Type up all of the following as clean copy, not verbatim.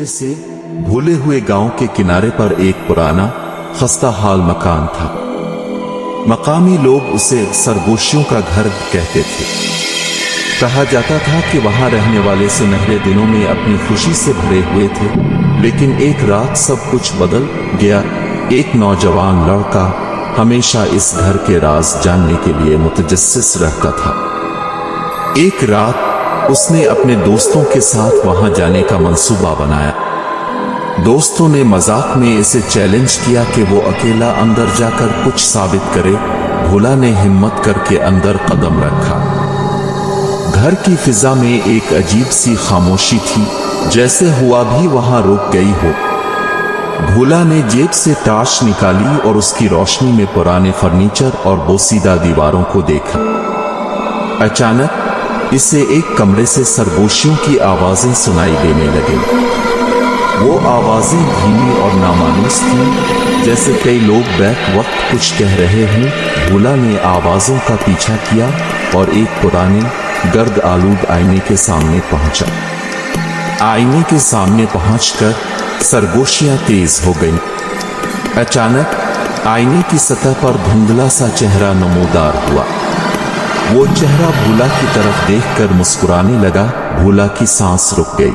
छोटे से भूले हुए गांव के किनारे पर एक पुराना खस्ता हाल मकान था। मकामी लोग उसे सरगोशियों का घर कहते थे। कहा जाता था कि वहां रहने वाले सुनहरे दिनों में अपनी खुशी से भरे हुए थे। लेकिन एक रात सब कुछ बदल गया। एक नौजवान लड़का हमेशा इस घर के राज जानने के लिए मुतजस्सिस रहता था। एक रात उसने अपने दोस्तों के साथ वहां जाने का मंसूबा बनाया। दोस्तों ने मजाक में इसे चैलेंज किया कि वो अकेला अंदर जाकर कुछ साबित करे। भोला ने हिम्मत करके अंदर कदम रखा। घर की फिजा में एक अजीब सी खामोशी थी, जैसे हुआ भी वहां रुक गई हो। भोला ने जेब से टार्च निकाली और उसकी रोशनी में पुराने फर्नीचर और बोसीदा दीवारों को देखा। अचानक इसे एक कमरे से सरगोशियों की आवाजें सुनाई देने लगी। वो आवाजें धीमी और नामानूस थीं, जैसे कई लोग बैक वक्त कुछ कह रहे हों। भोला ने आवाजों का पीछा किया और एक पुराने गर्द आलूद आईने के सामने पहुंचा। आईने के सामने पहुंचकर सरगोशियां तेज हो गईं। अचानक आईने की सतह पर धुंधला सा चेहरा नमूदार हुआ। वो चेहरा भोला की तरफ देखकर मुस्कुराने लगा। भोला की सांस रुक गई।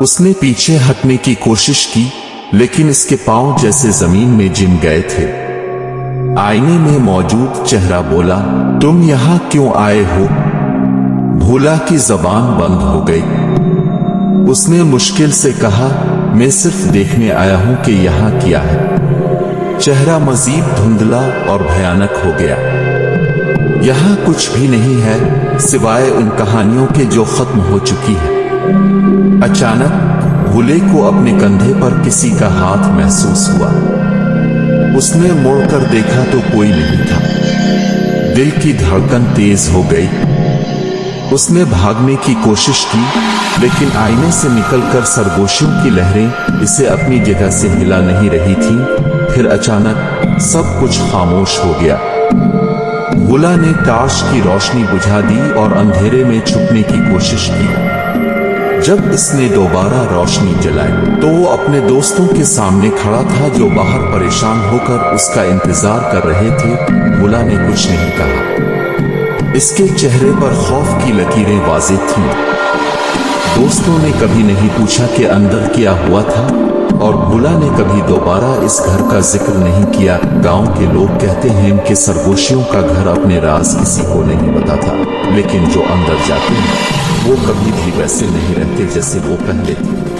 उसने पीछे हटने की कोशिश की, लेकिन इसके पांव जैसे जमीन में जिम गए थे। आईने में मौजूद चेहरा बोला, तुम यहां क्यों आए हो? भोला की जबान बंद हो गई। उसने मुश्किल से कहा, मैं सिर्फ देखने आया हूं कि यहां क्या है। चेहरा मजीद धुंधला और भयानक हो गया। यहां कुछ भी नहीं है सिवाय उन कहानियों के जो खत्म हो चुकी है। अचानक भोले को अपने कंधे पर किसी का हाथ महसूस हुआ। उसने मुड़कर देखा तो कोई नहीं था। दिल की धड़कन तेज हो गई। उसने भागने की कोशिश की, लेकिन आईने से निकलकर सरगोशियों की लहरें इसे अपनी जगह से हिला नहीं रही थीं। फिर अचानक सब कुछ खामोश हो गया। भोला ने टार्च की रोशनी बुझा दी और अंधेरे में छुपने की कोशिश की। जब इसने दोबारा रोशनी जलाई तो वो अपने दोस्तों के सामने खड़ा था, जो बाहर परेशान होकर उसका इंतजार कर रहे थे। भोला ने कुछ नहीं कहा। इसके चेहरे पर खौफ की लकीरें वाज़ेह थीं। दोस्तों ने कभी नहीं पूछा कि अंदर क्या हुआ था, और भोला ने कभी दोबारा इस घर का जिक्र नहीं किया। गांव के लोग कहते हैं कि सरगोशियों का घर अपने राज किसी को नहीं बताता, लेकिन जो अंदर जाते हैं वो कभी भी वैसे नहीं रहते जैसे वो पहले थे।